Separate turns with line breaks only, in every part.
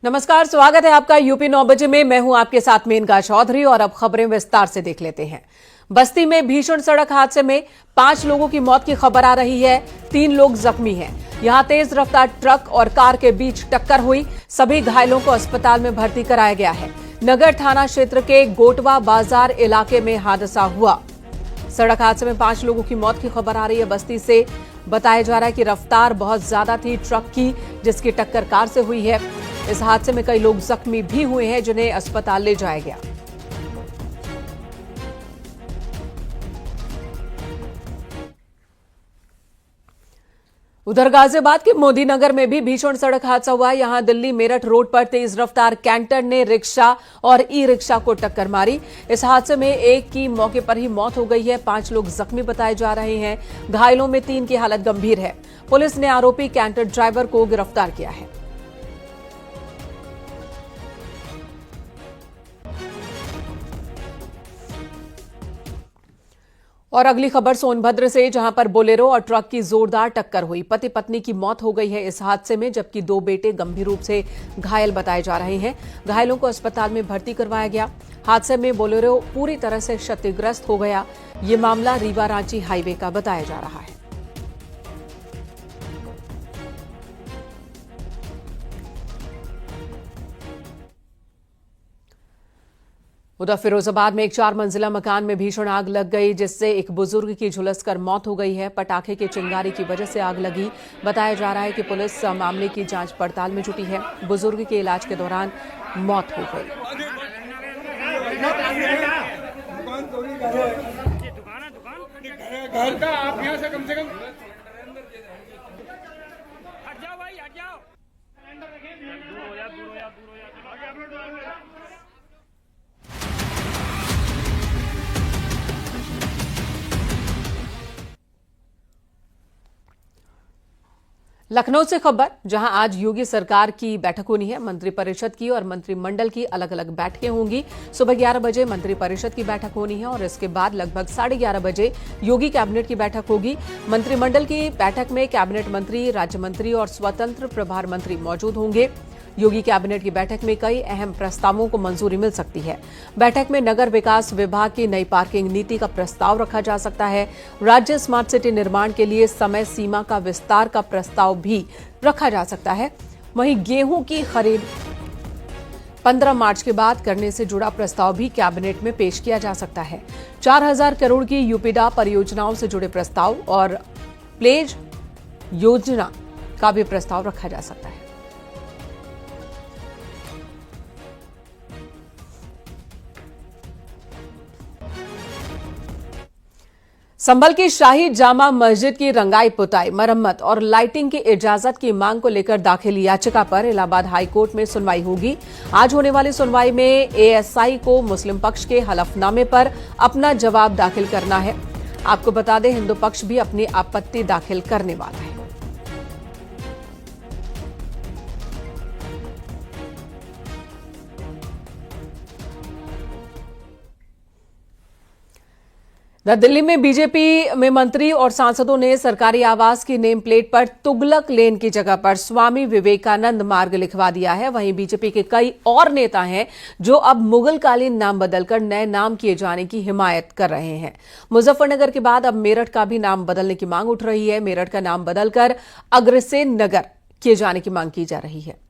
नमस्कार, स्वागत है आपका यूपी 9 बजे में। मैं हूं आपके साथ मेनका चौधरी और अब खबरें विस्तार से देख लेते हैं। बस्ती में भीषण सड़क हादसे में 5 लोगों की मौत की खबर आ रही है। 3 लोग जख्मी हैं। यहां तेज रफ्तार ट्रक और कार के बीच टक्कर हुई। सभी घायलों को अस्पताल में भर्ती कराया गया है। नगर थाना क्षेत्र के गोटवा बाजार इलाके में हादसा हुआ। सड़क हादसे में 5 लोगों की मौत की खबर आ रही है। बस्ती से बताया जा रहा है कि रफ्तार बहुत ज्यादा थी ट्रक की, जिसकी टक्कर कार से हुई है। इस हादसे में कई लोग जख्मी भी हुए हैं, जिन्हें अस्पताल ले जाया गया। उधर गाजियाबाद के मोदी नगर में भी भीषण सड़क हादसा हुआ। यहां दिल्ली मेरठ रोड पर तेज रफ्तार कैंटर ने रिक्शा और ई रिक्शा को टक्कर मारी। इस हादसे में एक की मौके पर ही मौत हो गई है। 5 लोग जख्मी बताए जा रहे हैं। घायलों में 3 की हालत गंभीर है। पुलिस ने आरोपी कैंटर ड्राइवर को गिरफ्तार किया है। और अगली खबर सोनभद्र से, जहां पर बोलेरो और ट्रक की जोरदार टक्कर हुई। पति पत्नी की मौत हो गई है इस हादसे में, जबकि 2 बेटे गंभीर रूप से घायल बताए जा रहे हैं। घायलों को अस्पताल में भर्ती करवाया गया। हादसे में बोलेरो पूरी तरह से क्षतिग्रस्त हो गया। ये मामला रीवा रांची हाईवे का बताया जा रहा है। उधर फिरोजाबाद में एक 4 मंजिला मकान में भीषण आग लग गई, जिससे एक बुजुर्ग की झुलसकर मौत हो गई है। पटाखे की चिंगारी की वजह से आग लगी। बताया जा रहा है कि पुलिस मामले की जांच पड़ताल में जुटी है। बुजुर्ग के इलाज के दौरान मौत हो गई।
घर का आप यहाँ से कम हट जाओ भाई, हट जाओ।
लखनऊ से खबर, जहां आज योगी सरकार की बैठक होनी है। मंत्रिपरिषद की और मंत्रिमंडल की अलग अलग बैठकें होंगी। सुबह 11 बजे मंत्रिपरिषद की बैठक होनी है और इसके बाद लगभग 11:30 बजे योगी कैबिनेट की बैठक होगी। मंत्रिमंडल की बैठक में कैबिनेट मंत्री, राज्य मंत्री और स्वतंत्र प्रभार मंत्री मौजूद होंगे। योगी कैबिनेट की बैठक में कई अहम प्रस्तावों को मंजूरी मिल सकती है। बैठक में नगर विकास विभाग की नई पार्किंग नीति का प्रस्ताव रखा जा सकता है। राज्य स्मार्ट सिटी निर्माण के लिए समय सीमा का विस्तार का प्रस्ताव भी रखा जा सकता है। वहीं गेहूं की खरीद 15 मार्च के बाद करने से जुड़ा प्रस्ताव भी कैबिनेट में पेश किया जा सकता है। 4000 करोड़ की यूपीडा परियोजनाओं से जुड़े प्रस्ताव और प्लेज योजना का भी प्रस्ताव रखा जा सकता है। संभल की शाही जामा मस्जिद की रंगाई पुताई, मरम्मत और लाइटिंग की इजाजत की मांग को लेकर दाखिल याचिका पर इलाहाबाद हाईकोर्ट में सुनवाई होगी। आज होने वाली सुनवाई में एएसआई को मुस्लिम पक्ष के हलफनामे पर अपना जवाब दाखिल करना है। आपको बता दें, हिंदू पक्ष भी अपनी आपत्ति दाखिल करने वाला है। दिल्ली में बीजेपी में मंत्री और सांसदों ने सरकारी आवास की नेम प्लेट पर तुगलक लेन की जगह पर स्वामी विवेकानंद मार्ग लिखवा दिया है। वहीं बीजेपी के कई और नेता हैं जो अब मुगलकालीन नाम बदलकर नए नाम किए जाने की हिमायत कर रहे हैं। मुजफ्फरनगर के बाद अब मेरठ का भी नाम बदलने की मांग उठ रही है। मेरठ का नाम बदलकर अग्रसेन नगर किए जाने की मांग की जा रही है।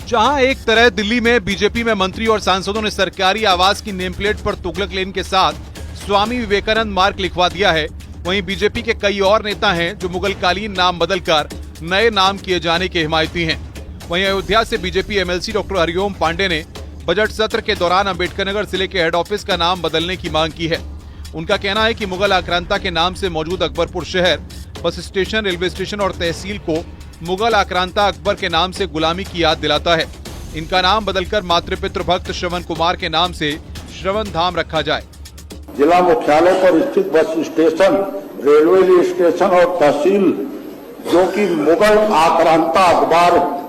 जहां एक तरह दिल्ली में बीजेपी में मंत्री और सांसदों ने सरकारी आवास की नेम प्लेट पर तुगलक लेन के साथ स्वामी विवेकानंद मार्ग लिखवा दिया है, वहीं बीजेपी के कई और नेता हैं जो मुगलकालीन नाम बदलकर नए नाम किए जाने के हिमायती हैं। वहीं अयोध्या से BJP MLC doctor Hariom Pandey ने बजट सत्र के दौरान अम्बेडकरनगर जिले के हेड ऑफिस का नाम बदलने की मांग की है। उनका कहना है कि मुगल आक्रांता के नाम से मौजूद अकबरपुर शहर, बस स्टेशन, रेलवे स्टेशन और तहसील को मुगल आक्रांता अकबर के नाम से गुलामी की याद दिलाता है। इनका नाम बदलकर मातृपितृ भक्त श्रवण कुमार के नाम से श्रवण धाम रखा जाए।
जिला मुख्यालय पर स्थित बस स्टेशन, रेलवे स्टेशन और तहसील जो कि मुगल आक्रांता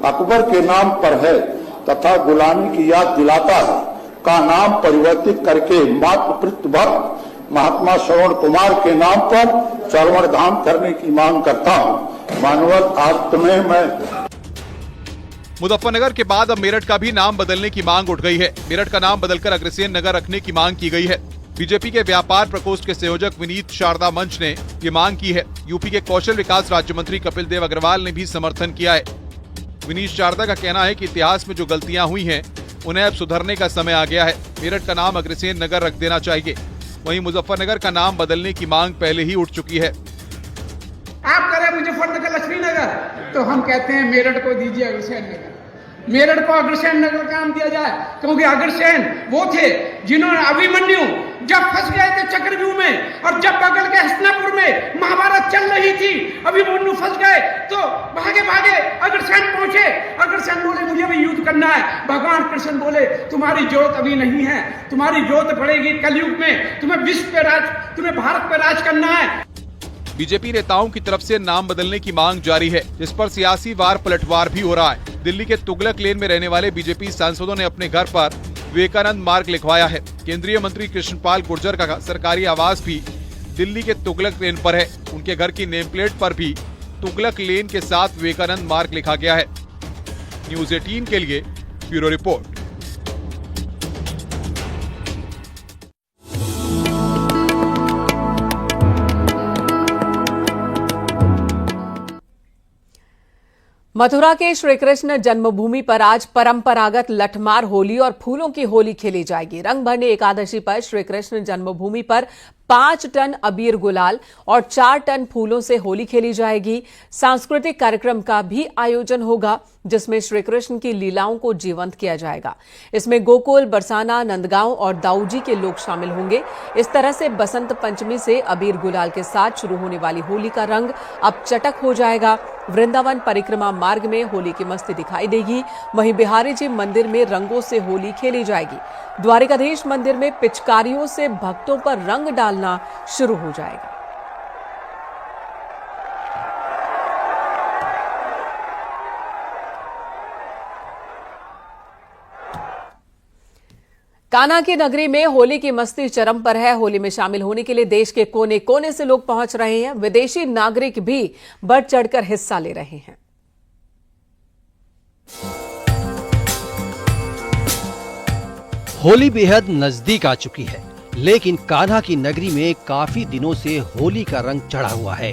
अकबर के नाम पर है तथा गुलामी की याद दिलाता है, का नाम परिवर्तित करके मातृपितृ भक्त महात्मा श्रवण कुमार के नाम पर श्रवण धाम करने की मांग करता हूं। मानवत आज में मैं
मुजफ्फरनगर के बाद अब मेरठ का भी नाम बदलने की मांग उठ गई है। मेरठ का नाम बदलकर अग्रसेन नगर रखने की मांग की गई है। बीजेपी के व्यापार प्रकोष्ठ के संयोजक विनीत शारदा मंच ने ये मांग की है। यूपी के कौशल विकास राज्य मंत्री कपिल देव अग्रवाल ने भी समर्थन किया है। विनीत शारदा का कहना है कि इतिहास में जो गलतियां हुई हैं उन्हें अब सुधरने का समय आ गया है। मेरठ का नाम अग्रसेन नगर रख देना चाहिए। वहीं मुजफ्फरनगर का नाम बदलने की मांग पहले ही उठ चुकी है।
आप करें मुजफ्फरनगर लक्ष्मी नगर, तो हम कहते हैं मेरठ को दीजिए अग्रसेन नगर। मेरठ को अग्रसेन नगर का नाम दिया जाए, क्योंकि अग्रसेन वो थे जिन्होंने अभिमन्यु जब फंस गए थे चक्रव्यूह में, और जब बगल के हस्तिनापुर में महाभारत चल रही थी, अभिमन्यु फंस गए तो भागे भागे अग्रसेन पहुंचे। अग्रसेन बोले मुझे भी युद्ध करना है। भगवान कृष्ण बोले तुम्हारी जोत अभी नहीं है, तुम्हारी जोत पड़ेगी कलयुग में। तुम्हें विश्व पे राज, तुम्हें भारत पे राज करना है।
बीजेपी नेताओं की तरफ से नाम बदलने की मांग जारी है, जिस पर सियासी वार पलटवार भी हो रहा है। दिल्ली के तुगलक लेन में रहने वाले बीजेपी सांसदों ने अपने घर पर विवेकानंद मार्ग लिखवाया है। केंद्रीय मंत्री कृष्णपाल गुर्जर का सरकारी आवास भी दिल्ली के तुगलक लेन पर है। उनके घर की नेम प्लेट पर भी तुगलक लेन के साथ विवेकानंद मार्ग लिखा गया है। न्यूज 18 के लिए ब्यूरो रिपोर्ट।
मथुरा के श्री कृष्ण जन्मभूमि पर आज परंपरागत लठमार होली और फूलों की होली खेली जाएगी। रंग भरने एकादशी पर श्री कृष्ण जन्मभूमि पर 5 टन अबीर गुलाल और 4 टन फूलों से होली खेली जाएगी। सांस्कृतिक कार्यक्रम का भी आयोजन होगा, जिसमें श्री कृष्ण की लीलाओं को जीवंत किया जाएगा। इसमें गोकुल, बरसाना, नंदगांव और दाऊजी के लोग शामिल होंगे। इस तरह से बसंत पंचमी से अबीर गुलाल के साथ शुरू होने वाली होली का रंग अब चटक हो जाएगा। वृंदावन परिक्रमा मार्ग में होली की मस्ती दिखाई देगी। वहीं बिहारी जी मंदिर में रंगों से होली खेली जाएगी। द्वारिकाधीश मंदिर में पिचकारियों से भक्तों पर रंग डालना शुरू हो जाएगा। कान्हा की नगरी में होली की मस्ती चरम पर है। होली में शामिल होने के लिए देश के कोने कोने से लोग पहुंच रहे हैं। विदेशी नागरिक भी बढ़ चढ़कर हिस्सा ले रहे हैं।
होली बेहद नजदीक आ चुकी है, लेकिन कान्हा की नगरी में काफी दिनों से होली का रंग चढ़ा हुआ है।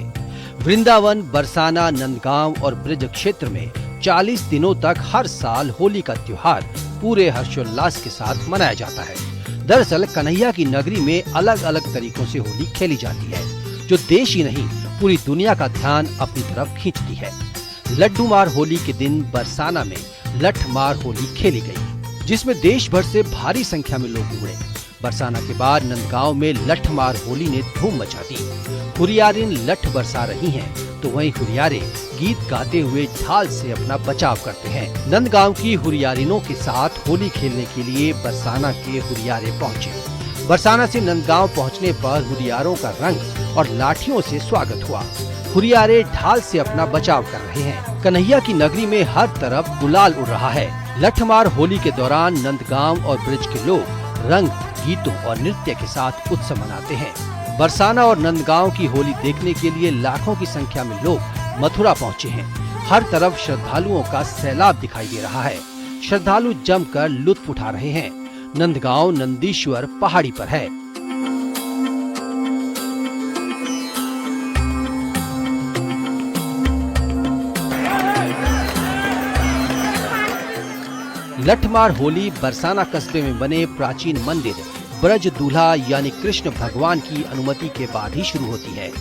वृंदावन, बरसाना, नंदगांव और ब्रज क्षेत्र में 40 दिनों तक हर साल होली का त्योहार पूरे हर्षोल्लास के साथ मनाया जाता है। दरअसल कन्हैया की नगरी में अलग अलग तरीकों से होली खेली जाती है, जो देश ही नहीं पूरी दुनिया का ध्यान अपनी तरफ खींचती है। लड्डू मार होली के दिन बरसाना में लठ मार होली खेली गई, जिसमें देश भर से भारी संख्या में लोग उमड़े। बरसाना के बाद नंदगांव में लठ मार होली ने धूम मचा दी। हुरियारिन लठ बरसा रही हैं, तो वहीं हुरियारे गीत गाते हुए ढाल से अपना बचाव करते हैं। नंदगांव की हुरियारिनों के साथ होली खेलने के लिए बरसाना के हुरियारे पहुंचे। बरसाना से नंदगांव पहुंचने पर हुरियारों का रंग और लाठियों से स्वागत हुआ। हुरियारे ढाल से अपना बचाव कर रहे हैं। कन्हैया की नगरी में हर तरफ गुलाल उड़ रहा है। लठमार होली के दौरान नंदगांव और ब्रज के लोग रंग, गीतों और नृत्य के साथ उत्सव मनाते हैं। बरसाना और नंदगांव की होली देखने के लिए लाखों की संख्या में लोग मथुरा पहुंचे हैं। हर तरफ श्रद्धालुओं का सैलाब दिखाई दे रहा है। श्रद्धालु जमकर लुत्फ उठा रहे हैं। नंदगांव नंदीश्वर पहाड़ी पर है। लठमार होली बरसाना कस्बे में बने प्राचीन मंदिर ब्रज दूल्हा यानी कृष्ण भगवान की अनुमति के बाद ही शुरू होती है।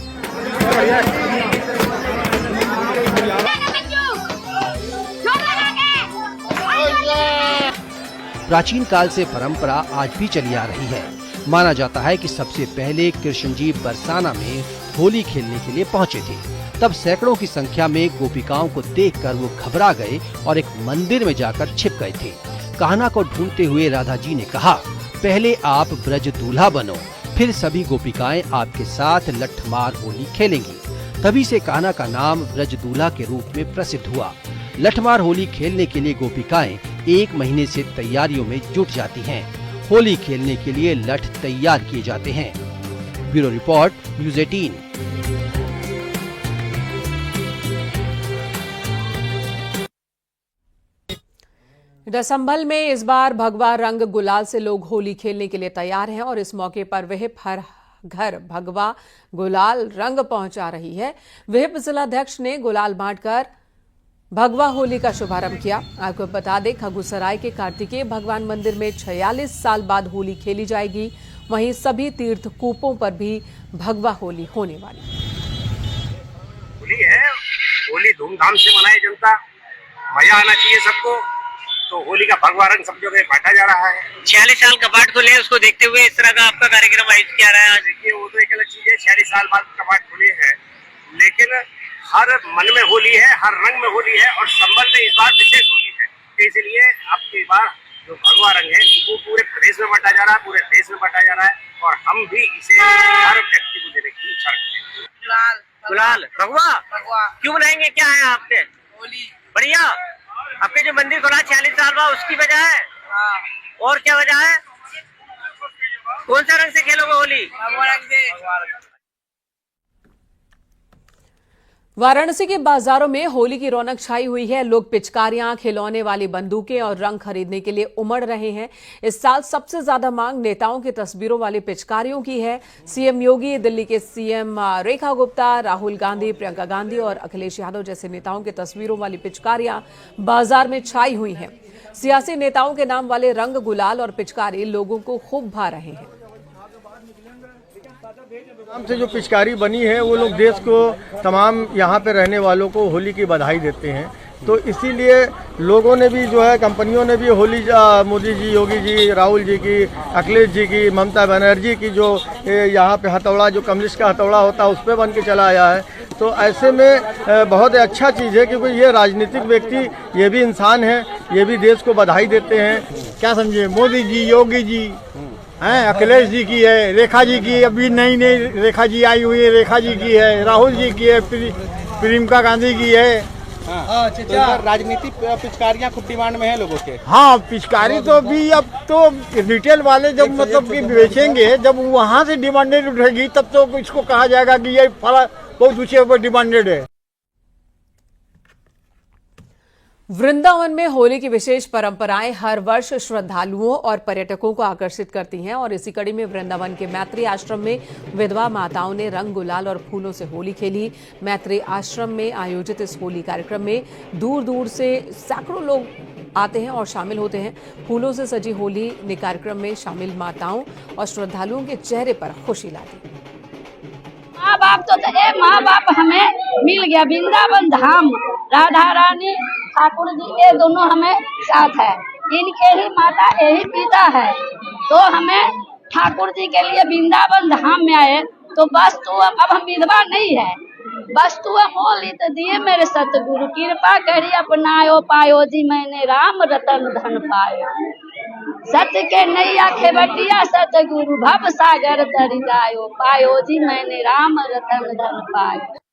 प्राचीन काल से परंपरा आज भी चली आ रही है। माना जाता है कि सबसे पहले कृष्ण जी बरसाना में होली खेलने के लिए पहुंचे थे। तब सैकड़ों की संख्या में गोपिकाओं को देखकर वो घबरा गए और एक मंदिर में जाकर छिप गए थे। कान्हा को ढूंढते हुए राधा जी ने कहा, पहले आप ब्रज दूल्हा बनो, फिर सभी गोपिकाएं आपके साथ लठमार होली खेलेंगी। तभी से कान्हा का नाम ब्रज दूल्हा के रूप में प्रसिद्ध हुआ। लठमार होली खेलने के लिए गोपिकाएं 1 महीने से तैयारियों में जुट जाती हैं। होली खेलने के लिए लठ तैयार किए जाते हैं। Bureau report, news 18।
संभल में इस बार भगवा रंग गुलाल से लोग होली खेलने के लिए तैयार हैं और इस मौके पर विहिप हर घर भगवा गुलाल रंग पहुंचा रही है। विहिप जिलाध्यक्ष ने गुलाल बांटकर भगवा होली का शुभारंभ किया। आपको बता दें, खगुसराय के कार्तिकेय भगवान मंदिर में 46 साल बाद होली खेली जाएगी। वहीं सभी तीर्थ कूपों पर भी भगवा होली होने वाली
होली है। होली धूमधाम से मनाए जनता, मजा आना चाहिए सबको। तो होली का भगवा रंग सब जगह बांटा जा रहा है।
46 साल कपाट खुले हैं, उसको देखते हुए इस तरह का आपका कार्यक्रम आयोजित किया रहा है।
देखिए, वो तो एक अलग चीज है, 46 साल बाद कपाट खुले हैं, लेकिन हर मन में होली है, हर रंग में होली है और संबल में इस बार विशेष होली है। इसलिए आपकी बार जो भगवा रंग है वो पूरे प्रदेश में बांटा जा रहा है, पूरे देश में बांटा जा रहा है और हम भी इसे हर व्यक्ति को देने की इच्छा रखते हैं।
गुलाल गुलाल भगवा क्यों बनाएंगे, क्या है आपके?
होली
बढ़िया। आपके जो मंदिर खुला 46 साल बाद, उसकी वजह है? और क्या वजह है? कौन सा रंग से खेलोगे होली?
वाराणसी के बाजारों में होली की रौनक छाई हुई है। लोग पिचकारियां, खिलौने वाली बंदूकें और रंग खरीदने के लिए उमड़ रहे हैं। इस साल सबसे ज्यादा मांग नेताओं की तस्वीरों वाली पिचकारियों की है। सीएम योगी, दिल्ली के सीएम रेखा गुप्ता, राहुल गांधी, प्रियंका गांधी और अखिलेश यादव जैसे नेताओं की तस्वीरों वाली पिचकारियां बाजार में छाई हुई हैं। सियासी नेताओं के नाम वाले रंग, गुलाल और पिचकारी लोगों को खूब भा रहे हैं।
नाम से जो पिचकारी बनी है वो लोग देश को, तमाम यहाँ पे रहने वालों को होली की बधाई देते हैं। तो इसीलिए लोगों ने भी जो है, कंपनियों ने भी होली, मोदी जी, योगी जी, राहुल जी की, अखिलेश जी की, ममता बनर्जी की जो यहाँ पे हथौड़ा, जो कम्युनिस्ट का हथौड़ा होता है उस पर बन के चला आया है। तो ऐसे में बहुत अच्छा चीज़ है, क्योंकि ये राजनीतिक व्यक्ति, ये भी इंसान है, ये भी देश को बधाई देते हैं। क्या समझे, मोदी जी, योगी जी हैं, अखिलेश जी की है, रेखा जी की, अभी नई नई रेखा जी आई हुई है, रेखा जी की है, राहुल जी की है, प्रियंका गांधी की है।
तो राजनीतिक पिचकारियां खूब डिमांड में है लोगों के।
हाँ, पिचकारी तो भी अब तो रिटेल वाले जब मतलब कि बेचेंगे, जब वहाँ से डिमांडेड उठेगी तब तो इसको कहा जाएगा कि ये फला बहुत ऊंचे पर डिमांडेड है।
वृंदावन में होली की विशेष परंपराएं हर वर्ष श्रद्धालुओं और पर्यटकों को आकर्षित करती हैं और इसी कड़ी में वृंदावन के मैत्री आश्रम में विधवा माताओं ने रंग, गुलाल और फूलों से होली खेली। मैत्री आश्रम में आयोजित इस होली कार्यक्रम में दूर दूर से सैकड़ों लोग आते हैं और शामिल होते हैं। फूलों से सजी होली ने कार्यक्रम में शामिल माताओं और श्रद्धालुओं के चेहरे पर खुशी ला दी।
माँ बाप तो माँ बाप हमें मिल गया, वृंदावन धाम, राधा रानी, ठाकुर जी के दोनों हमें साथ है, इनके ही माता यही पिता है। तो हमें ठाकुर जी के लिए वृंदावन धाम में आए। तो बस तू, अब हम विधवा नहीं है, बस तू मोली तो दिए मेरे सतगुरु, कृपा करी अपनायो पायो जी मैंने राम रतन धन पायो। सत्य के नैया खेवटिया सतगुरु, भव सागर तर जायो, पायो जी मैंने राम रतन धन पायो।